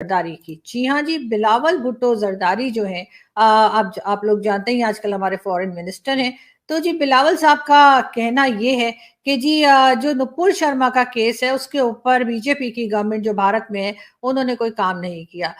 जरदारी की। जी हाँ जी, बिलावल भुट्टो जरदारी जो है, आप लोग जानते ही आजकल हमारे फॉरेन मिनिस्टर हैं। तो जी बिलावल साहब का कहना ये है कि जी जो नुपुर शर्मा का केस है उसके ऊपर बीजेपी की गवर्नमेंट जो भारत में है उन्होंने कोई काम नहीं किया।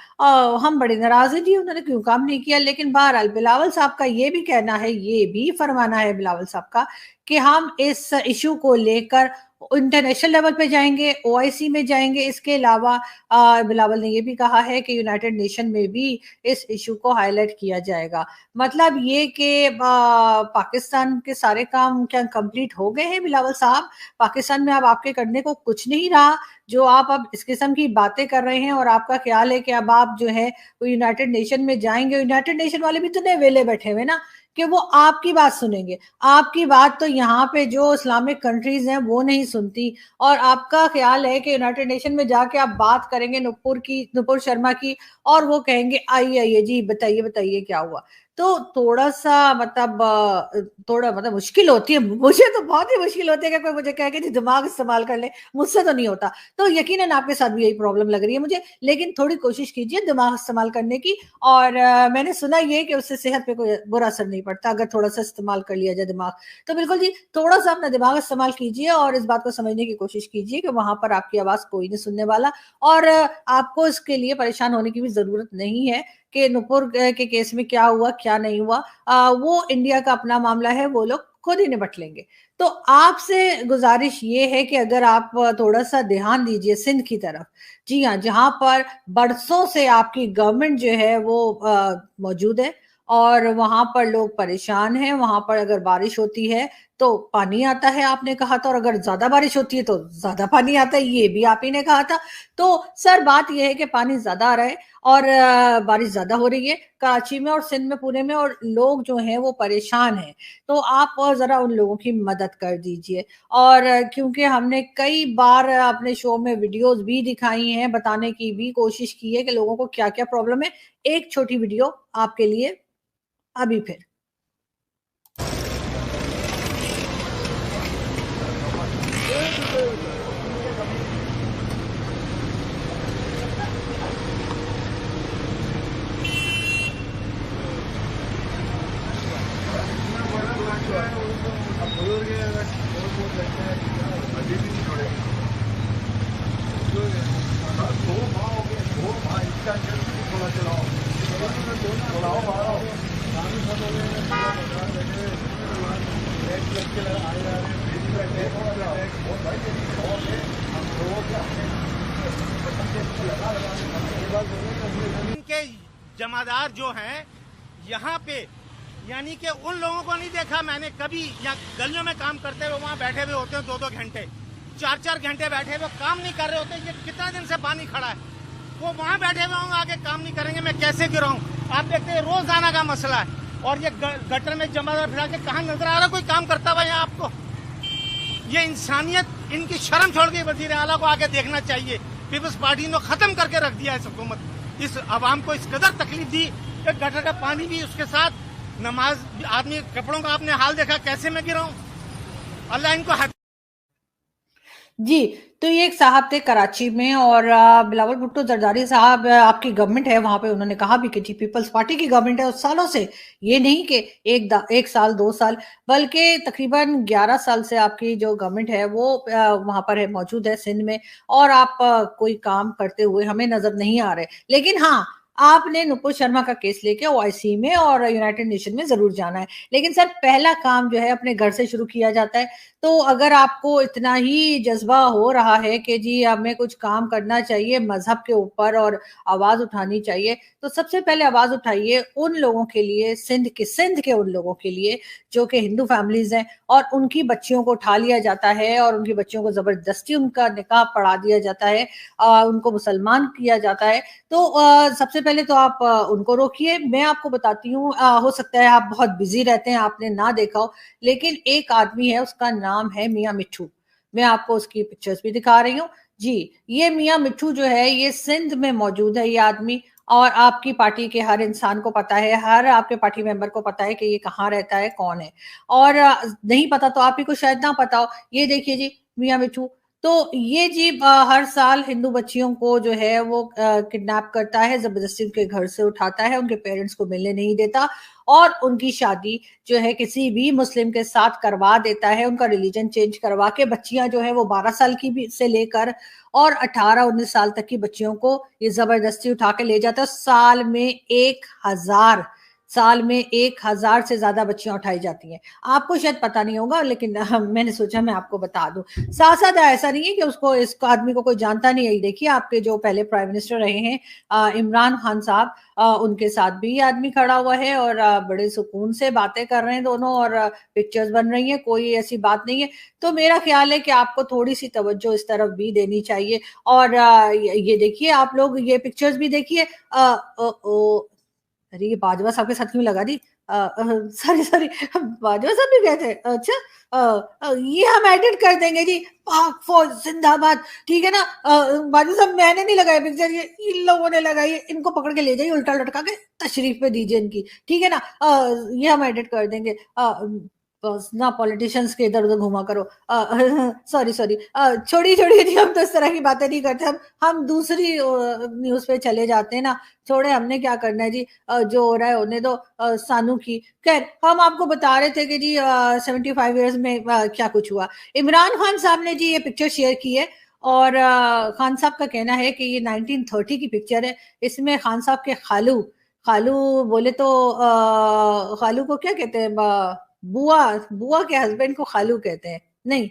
हम बड़े नाराज हैं जी, उन्होंने क्यों काम नहीं किया। लेकिन बहरहाल बिलावल साहब का ये भी कहना है, ये भी फरमाना है बिलावल साहब का कि हम इस इशू को लेकर इंटरनेशनल लेवल पे जाएंगे, ओआईसी में जाएंगे। इसके अलावा बिलावल ने ये भी कहा है कि यूनाइटेड नेशन में भी इस इशू को हाईलाइट किया जाएगा। मतलब ये कि पाकिस्तान के सारे काम क्या कंप्लीट हो गए हैं बिलावल साहब? पाकिस्तान में अब आपके करने को कुछ नहीं रहा, जो आप अब इस किस्म की बातें कर रहे हैं और आपका ख्याल है कि अब आप जो है वो यूनाइटेड नेशन में जाएंगे। यूनाइटेड नेशन वाले भी तो नए वेले बैठे हुए ना कि वो आपकी बात सुनेंगे। आपकी बात तो यहाँ पे जो इस्लामिक कंट्रीज हैं वो नहीं सुनती, और आपका ख्याल है कि यूनाइटेड नेशन में जाके आप बात करेंगे नुपुर शर्मा की, और वो कहेंगे आइए आइए जी बताइए बताइए क्या हुआ। तो थोड़ा सा मतलब थोड़ा मतलब मुश्किल होती है, मुझे तो बहुत ही मुश्किल होती है कि कोई मुझे कहे कि जी दिमाग इस्तेमाल कर ले, मुझसे तो नहीं होता। तो यकीनन आपके साथ भी यही प्रॉब्लम लग रही है मुझे, लेकिन थोड़ी कोशिश कीजिए दिमाग इस्तेमाल करने की। और मैंने सुना ये कि उससे सेहत पे कोई बुरा असर नहीं पड़ता अगर थोड़ा सा इस्तेमाल कर लिया जाए दिमाग। तो बिल्कुल जी, थोड़ा सा अपना दिमाग इस्तेमाल कीजिए और इस बात को समझने की कोशिश कीजिए कि वहां पर आपकी आवाज कोई नहीं सुनने वाला। और आपको इसके लिए परेशान होने की भी जरूरत नहीं है कि नुपुर के केस में क्या हुआ क्या नहीं हुआ। वो इंडिया का अपना मामला है, वो लोग खुद ही निपट लेंगे। तो आपसे गुजारिश ये है कि अगर आप थोड़ा सा ध्यान दीजिए सिंध की तरफ। जी हाँ, जहां पर बरसों से आपकी गवर्नमेंट जो है वो मौजूद है, और वहां पर लोग परेशान हैं। वहां पर अगर बारिश होती है तो पानी आता है, आपने कहा था, और अगर ज्यादा बारिश होती है तो ज्यादा पानी आता है, ये भी आप ही ने कहा था। तो सर बात यह है कि पानी ज्यादा आ रहा है और बारिश ज्यादा हो रही है कराची में और सिंध में पूरे में, और लोग जो हैं वो परेशान हैं। तो आप जरा उन लोगों की मदद कर दीजिए। और क्योंकि हमने कई बार अपने शो में वीडियोस भी दिखाई हैं, बताने की भी कोशिश की है कि लोगों को क्या क्या प्रॉब्लम है। एक छोटी वीडियो आपके लिए अभी फिर। इनके जमादार जो हैं यहाँ पे, यानी कि उन लोगों को नहीं देखा मैंने कभी। यहाँ गलियों में काम करते हुए वहाँ बैठे हुए होते हैं 2-2 घंटे, 4-4 घंटे बैठे हुए काम नहीं कर रहे होते। ये कितना दिन से पानी खड़ा है, वो वहाँ बैठे हुए होंगे, आगे काम नहीं करेंगे, मैं कैसे गिराऊं? आप देखते हैं रोजाना का मसला है। और ये गटर में जमादार फिरा के कहाँ नजर आ रहा कोई काम करता हुआ यहाँ आपको? ये इंसानियत, इनकी शर्म छोड़ के वजीर आला को आगे देखना चाहिए। पीपल्स पार्टी ने खत्म करके रख दिया है हुकूमत, इस अवाम को इस कदर तकलीफ दी कि गटर का पानी भी, उसके साथ नमाज, आदमी कपड़ों का आपने हाल देखा कैसे मैं गिराऊं? अल्लाह इनको जी, तो ये एक साहब थे कराची में, और बिलावल भुट्टो जरदारी साहब, आपकी गवर्नमेंट है वहां पे, उन्होंने कहा भी कि जी पीपल्स पार्टी की गवर्नमेंट है उस सालों से। ये नहीं कि एक साल 2 साल, बल्कि तकरीबन 11 साल से आपकी जो गवर्नमेंट है वो वहां पर है, मौजूद है सिंध में। और आप कोई काम करते हुए हमें नजर नहीं आ रहे। लेकिन हाँ, आपने नुपुर शर्मा का केस लेके ओआईसी में और यूनाइटेड नेशन में जरूर जाना है। लेकिन सर पहला काम जो है अपने घर से शुरू किया जाता है। तो अगर आपको इतना ही जज्बा हो रहा है कि जी हमें कुछ काम करना चाहिए मजहब के ऊपर और आवाज उठानी चाहिए, तो सबसे पहले आवाज उठाइए उन लोगों के लिए, सिंध के उन लोगों के लिए जो कि हिंदू फैमिलीज हैं और उनकी बच्चियों को उठा लिया जाता है और उनकी बच्चियों को जबरदस्ती उनका निकाह पढ़ा दिया जाता है, उनको मुसलमान किया जाता है। तो सबसे पहले तो आप उनको रोकिए। मैं आपको बताती हूँ, हो सकता है आप बहुत बिजी रहते हैं, आपने ना देखा हो, लेकिन एक आदमी है, उसका नाम है मियां मिट्ठू। मैं आपको उसकी पिक्चर्स भी दिखा रही हूँ। जी, ये मियां मिट्ठू जो है ये सिंध में मौजूद है, ये आदमी। और आपकी पार्टी के हर इंसान को पता है, हर आपके पार्टी मेंबर को पता है कि ये कहाँ रहता है, कौन है। और नहीं पता तो आप ही को शायद ना पता हो। ये देखिए जी मियां मिट्ठू, तो ये जी हर साल हिंदू बच्चियों को जो है वो किडनैप करता है, जबरदस्ती उनके घर से उठाता है, उनके पेरेंट्स को मिलने नहीं देता और उनकी शादी जो है किसी भी मुस्लिम के साथ करवा देता है, उनका रिलीजन चेंज करवा के। बच्चियां जो है वो 12 साल की भी से लेकर और 18-19 साल तक की बच्चियों को ये जबरदस्ती उठा के ले जाता है। साल में 1,000 से ज्यादा बच्चियां उठाई जाती हैं। आपको शायद पता नहीं होगा, लेकिन मैंने सोचा मैं आपको बता दूं। साथ साथ ऐसा नहीं है कि उसको इस आदमी को कोई जानता नहीं है। देखिए, आपके जो पहले प्राइम मिनिस्टर रहे हैं इमरान खान साहब, उनके साथ भी ये आदमी खड़ा हुआ है और बड़े सुकून से बातें कर रहे हैं दोनों, और पिक्चर्स बन रही हैं, कोई ऐसी बात नहीं है। तो मेरा ख्याल है कि आपको थोड़ी सी तवज्जो इस तरफ भी देनी चाहिए। और ये देखिए, आप लोग ये पिक्चर्स भी देखिए। अरे ये बाजवा साहब के साथ क्यों लगा दी? सॉरी सॉरी, बाजवा साहब भी गए थे? अच्छा। ये हम एडिट कर देंगे जी। पाक फौज जिंदाबाद। ठीक है ना? बाजवा साहब, मैंने नहीं लगाया पिक्चर, ये इन लोगों ने लगाई है। इनको पकड़ के ले जाइए, उल्टा लटका के तशरीफ पे दीजिए इनकी। ठीक है ना? ये हम एडिट कर देंगे। बस ना पॉलिटिशियंस के इधर उधर घुमा करो। सॉरी सॉरी, छोड़िए छोड़िए जी, हम तो इस तरह की बातें नहीं करते। हम दूसरी न्यूज पे चले जाते हैं ना। छोड़े, हमने क्या करना है जी। जो हो रहा है होने दो। सानू की खैर, हम आपको बता रहे थे कि जी 75 ईयर्स में क्या कुछ हुआ। इमरान खान साहब ने जी ये पिक्चर शेयर की है। और खान साहब का कहना है कि ये 1930 की पिक्चर है। इसमें खान साहब के खालू खालू बोले तो खालू को क्या कहते हैं? बुआ। बुआ के हस्बैंड को खालू कहते हैं। नहीं,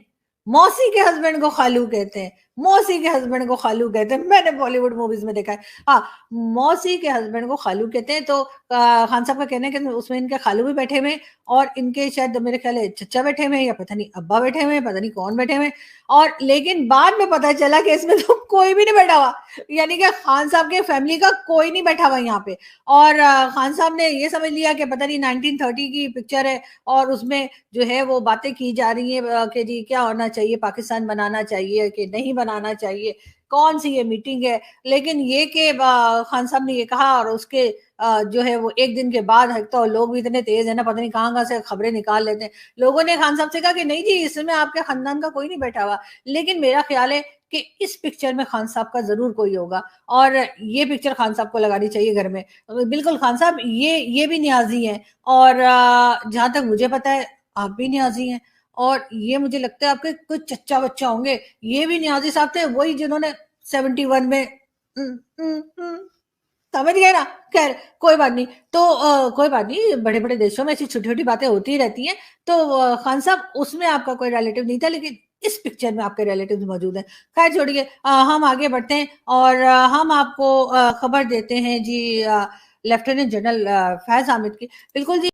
मौसी के हस्बैंड को खालू कहते हैं। मौसी के हस्बैंड को खालू कहते हैं, मैंने बॉलीवुड मूवीज में देखा है। हाँ, मौसी के हस्बैंड को खालू कहते हैं। तो खान साहब का कहना है कि उसमें इनके खालू भी बैठे हुए हैं, और इनके शायद मेरे ख्याल है चचा बैठे हुए हैं, या पता नहीं अब्बा बैठे हुए हैं, पता नहीं कौन बैठे हुए हैं। और लेकिन बाद में पता चला कि इसमें तो कोई भी नहीं बैठा हुआ। यानी कि खान साहब के फैमिली का कोई नहीं बैठा हुआ यहाँ पे। और खान साहब ने ये समझ लिया कि पता नहीं 1930 की पिक्चर है, और उसमें जो है वो बातें की जा रही है कि जी क्या होना चाहिए, पाकिस्तान बनाना चाहिए कि नहीं बनाना चाहिए, कौन सी ये मीटिंग है। लेकिन ये कि खान साहब ने ये कहा, और उसके जो है वो एक दिन के बाद, तो लोग भी इतने तेज है ना, पता नहीं कहाँ कहाँ से खबरें निकाल लेते हैं। लोगों ने खान साहब से कहा कि नहीं जी, इसमें आपके खानदान का कोई नहीं बैठा हुआ। लेकिन मेरा ख्याल है कि इस पिक्चर में खान साहब का जरूर कोई होगा, और ये पिक्चर खान साहब को लगानी चाहिए घर में। बिल्कुल खान साहब, ये भी न्याजी हैं। और जहां तक मुझे पता है, आप भी न्याजी हैं। और ये मुझे लगता है आपके कुछ चच्चा बच्चा होंगे, ये भी न्याजी साहब थे, वही जिन्होंने 71 में समझ गए ना। खैर, कोई बात नहीं। तो कोई बात नहीं, बड़े बड़े देशों में ऐसी छोटी छोटी बातें होती ही रहती हैं। तो खान साहब, उसमें आपका कोई रिलेटिव नहीं था, लेकिन इस पिक्चर में आपके रिलेटिव मौजूद हैं। खैर छोड़िए, हम आगे बढ़ते हैं, और हम आपको खबर देते हैं जी लेफ्टिनेंट जनरल फैज हामिद की। बिल्कुल जी।